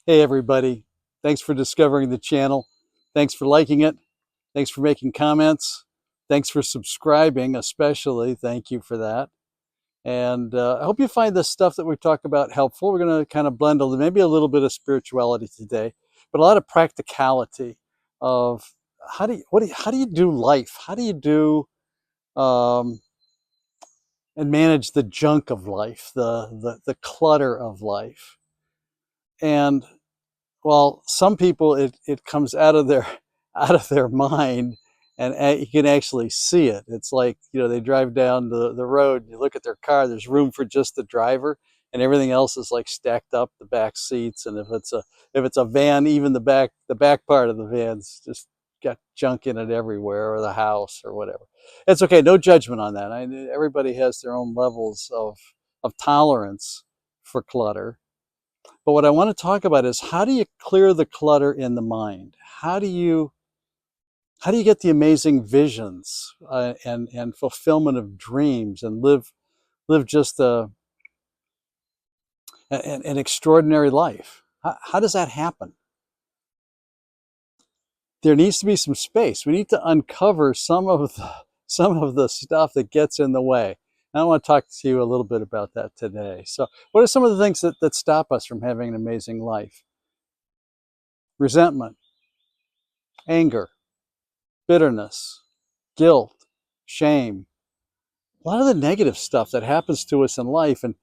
Hey everybody, thanks for discovering the channel. Thanks for liking it. Thanks for making comments. Thanks for subscribing, especially. Thank you for that. And I hope you find this stuff that we talk about helpful. We're going to kind of blend maybe a little bit of spirituality today, but a lot of practicality of how do you do life? How do you do um, and manage the junk of life, the clutter of life? And well, some people it comes out of their out of their mind, and you can actually see it. It's like, they drive down the road, and you look at their car, there's room for just the driver, and everything else is like stacked up, the back seats, and if it's a van, even the back part of the van's just got junk in it everywhere, or the house or whatever. It's okay, no judgment on that. Everybody has their own levels of tolerance for clutter. But what I want to talk about is, how do you clear the clutter in the mind? How do you get the amazing visions, and fulfillment of dreams, and live just an extraordinary life? How does that happen? There needs to be some space. We need to uncover some of the stuff that gets in the way. And I want to talk to you a little bit about that today. So, what are some of the things that stop us from having an amazing life? Resentment, anger, bitterness, guilt, shame, a lot of the negative stuff that happens to us in life, and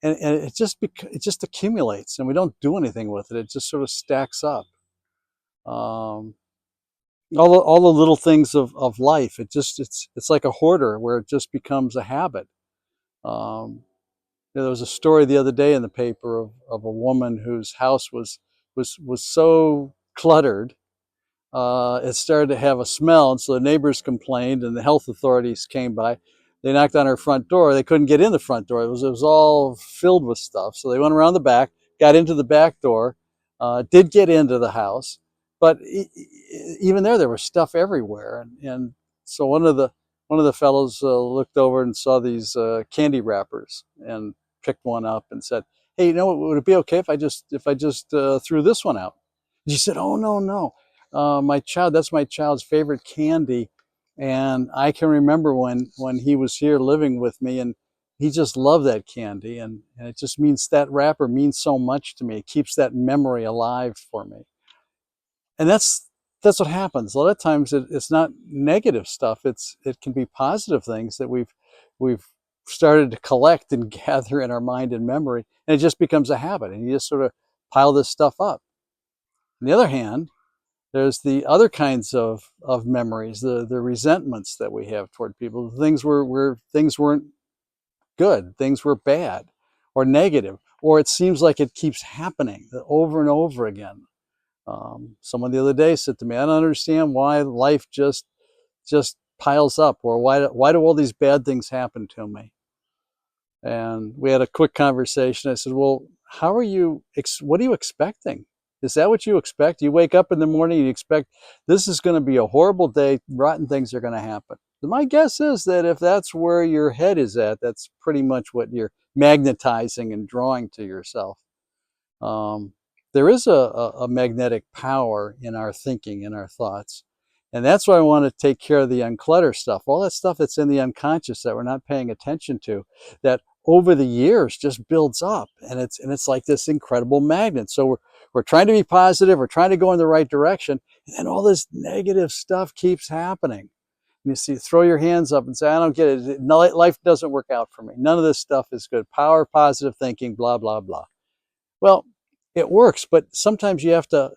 it just accumulates, and we don't do anything with it. It just sort of stacks up. Um, all the little things of life. It's like a hoarder, where it just becomes a habit. Um, there was a story the other day in the paper of a woman whose house was so cluttered. It started to have a smell, and so the neighbors complained, and the health authorities came by. They knocked on her front door. They couldn't get in the front door. It was all filled with stuff. So they went around the back, got into the back door, did get into the house, but even there was stuff everywhere. And so one of the fellows looked over and saw these candy wrappers, and picked one up and said, "Hey, would it be okay if I just threw this one out?" And she said, "Oh, no, no, that's my child's favorite candy, and I can remember when he was here living with me, and he just loved that candy, and it just means, that wrapper means so much to me. It keeps that memory alive for me." And that's what happens a lot of times. It's not negative stuff. It can be positive things that we've started to collect and gather in our mind and memory, and it just becomes a habit, and you just sort of pile this stuff up. On the other hand, there's the other kinds of memories, the resentments that we have toward people, the things where things weren't good, things were bad or negative, or it seems like it keeps happening over and over again. Someone the other day said to me, "I don't understand why life just piles up, or why do all these bad things happen to me?" And we had a quick conversation. I said, "Well, what are you expecting? Is that what you expect? You wake up in the morning and you expect this is going to be a horrible day, rotten things are going to happen." My guess is that if that's where your head is at, that's pretty much what you're magnetizing and drawing to yourself. Um, there is a magnetic power in our thinking, in our thoughts. And that's why I want to take care of the unclutter stuff, all that stuff that's in the unconscious that we're not paying attention to, that over the years just builds up, and it's like this incredible magnet. So we're trying to be positive, we're trying to go in the right direction, and then all this negative stuff keeps happening. And you see, throw your hands up and say, "I don't get it. Life doesn't work out for me. None of this stuff is good. Power, positive thinking, blah, blah, blah." Well, it works, but sometimes you have to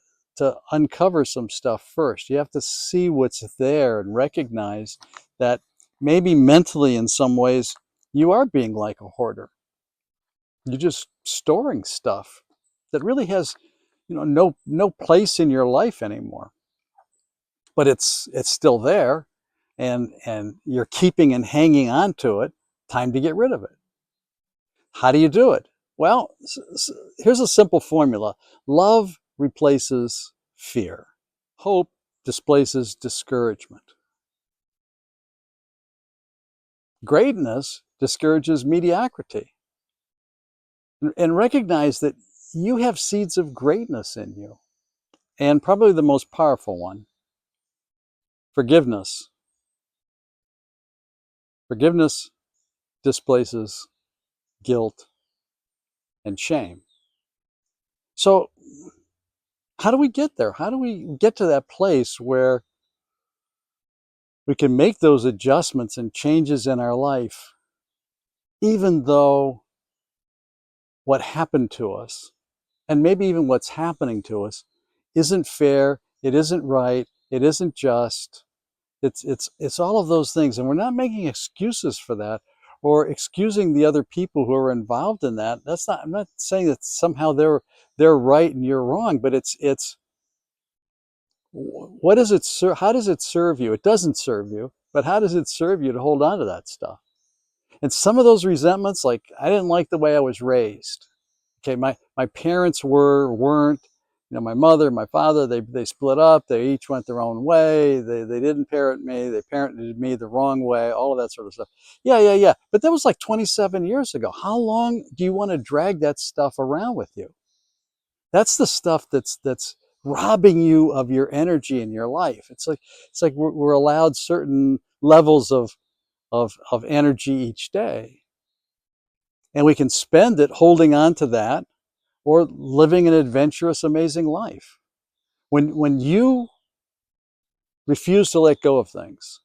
uncover some stuff first. You have to see what's there and recognize that maybe mentally, in some ways, you are being like a hoarder. You're just storing stuff that really has, no place in your life anymore. But it's still there, and you're keeping and hanging on to it. Time to get rid of it. How do you do it? Well, here's a simple formula. Love replaces fear. Hope displaces discouragement. Greatness discourages mediocrity. And recognize that you have seeds of greatness in you. And probably the most powerful one, forgiveness. Forgiveness displaces guilt and shame. So, how do we get there? How do we get to that place where we can make those adjustments and changes in our life, even though what happened to us, and maybe even what's happening to us, isn't fair, it isn't right, it isn't just. It's all of those things, and we're not making excuses for that or excusing the other people who are involved in that. That's not. I'm not saying that somehow they're right and you're wrong, but it's what does it serve? How does it serve you? It doesn't serve you, but how does it serve you to hold on to that stuff? And some of those resentments, like I didn't like the way I was raised. Okay, my parents weren't. You know, my mother, my father, they split up. They each went their own way. They didn't parent me. They parented me the wrong way. All of that sort of stuff. Yeah. But that was like 27 years ago. How long do you want to drag that stuff around with you? That's the stuff that's robbing you of your energy in your life. It's like we're allowed certain levels of energy each day, and we can spend it holding on to that or living an adventurous, amazing life. When you refuse to let go of things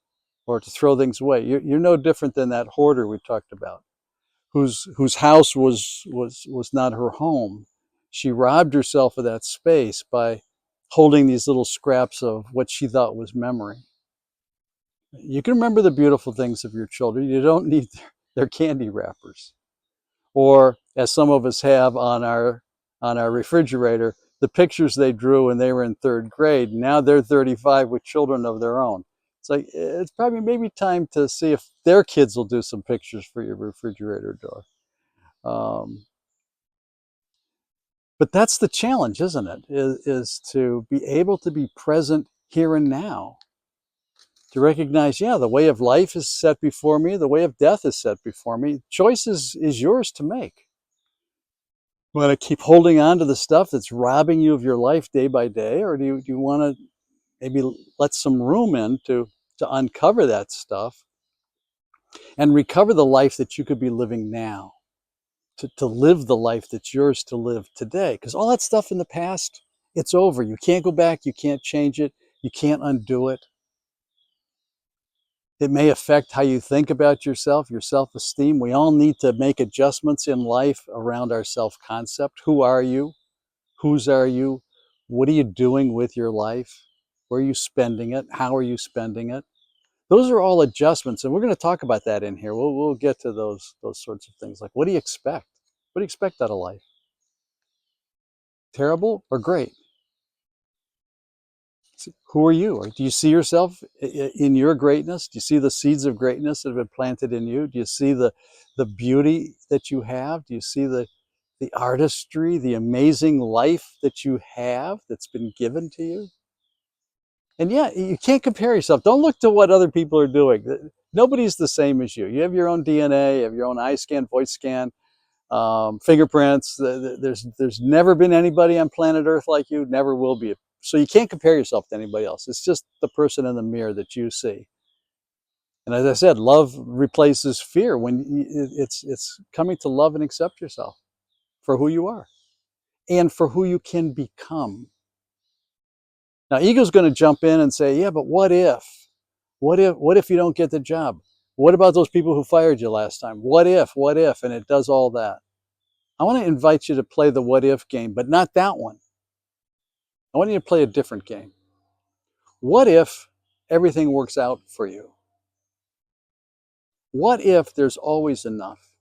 or to throw things away, you're no different than that hoarder we talked about, whose house was not her home. She robbed herself of that space by holding these little scraps of what she thought was memory. You can remember the beautiful things of your children. You don't need their candy wrappers. Or as some of us have on our refrigerator, the pictures they drew when they were in third grade. Now they're 35 with children of their own. It's like it's probably maybe time to see if their kids will do some pictures for your refrigerator door. Um, but that's the challenge, isn't it? Is to be able to be present here and now, to recognize, yeah, the way of life is set before me, the way of death is set before me. Choice is yours to make. You want to keep holding on to the stuff that's robbing you of your life day by day, or do you want to maybe let some room in to uncover that stuff and recover the life that you could be living now, to live the life that's yours to live today? Because all that stuff in the past, it's over. You can't go back, you can't change it, you can't undo it. It may affect how you think about yourself, your self-esteem. We all need to make adjustments in life around our self-concept. Who are you? Whose are you? What are you doing with your life? Where are you spending it? How are you spending it? Those are all adjustments, and we're going to talk about that in here. We'll get to those sorts of things. Like, what do you expect? What do you expect out of life? Terrible or great? Who are you? Or do you see yourself in your greatness? Do you see the seeds of greatness that have been planted in you? Do you see the beauty that you have? Do you see the artistry, the amazing life that you have that's been given to you? And yeah, you can't compare yourself. Don't look to what other people are doing. Nobody's the same as you. You have your own DNA, you have your own eye scan, voice scan, fingerprints. There's never been anybody on planet Earth like you, never will be. So you can't compare yourself to anybody else. It's just the person in the mirror that you see. And as I said, love replaces fear when it's coming to love and accept yourself for who you are and for who you can become. Now, ego's going to jump in and say, yeah, but what if? What if you don't get the job? What about those people who fired you last time? What if? And it does all that. I want to invite you to play the what if game, but not that one. I want you to play a different game. What if everything works out for you? What if there's always enough?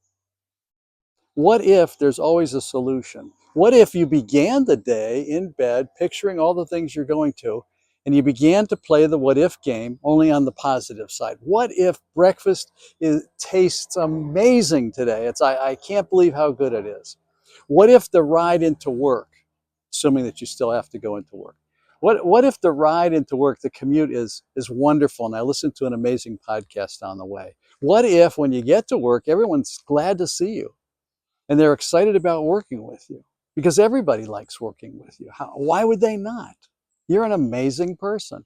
What if there's always a solution? What if you began the day in bed picturing all the things you're going to, and you began to play the what if game only on the positive side? What if breakfast tastes amazing today? I can't believe how good it is. What if the ride into work, assuming that you still have to go into work? What if the ride into work, the commute is wonderful, and I listened to an amazing podcast on the way? What if when you get to work, everyone's glad to see you? And they're excited about working with you because everybody likes working with you. Why would they not? You're an amazing person.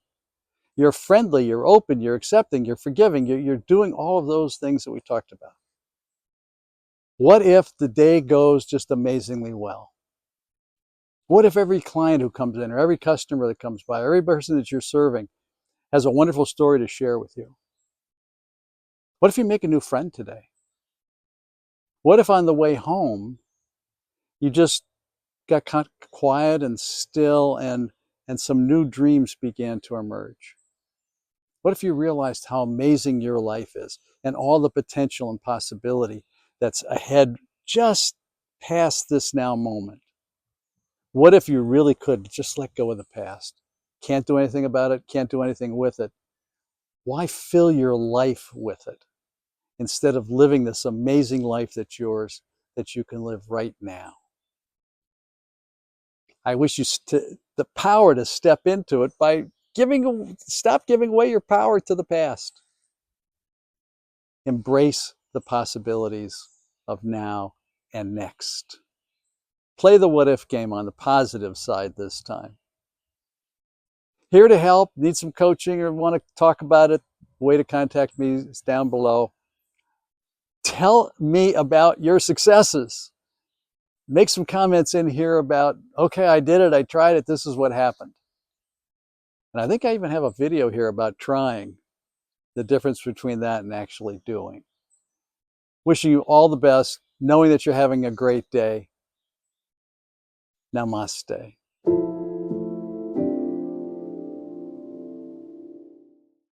You're friendly, you're open, you're accepting, you're forgiving, you're doing all of those things that we talked about. What if the day goes just amazingly well? What if every client who comes in, or every customer that comes by, or every person that you're serving has a wonderful story to share with you? What if you make a new friend today? What if on the way home, you just got quiet and still, and some new dreams began to emerge? What if you realized how amazing your life is and all the potential and possibility that's ahead just past this now moment? What if you really could just let go of the past? Can't do anything about it, can't do anything with it. Why fill your life with it instead of living this amazing life that's yours, that you can live right now? I wish you the power to step into it by stop giving away your power to the past. Embrace the possibilities of now and next. Play the what if game on the positive side this time. Here to help, need some coaching or want to talk about it, the way to contact me is down below. Tell me about your successes. Make some comments in here about, okay, I did it, I tried it, this is what happened. And I think I even have a video here about trying, the difference between that and actually doing. Wishing you all the best, knowing that you're having a great day. Namaste.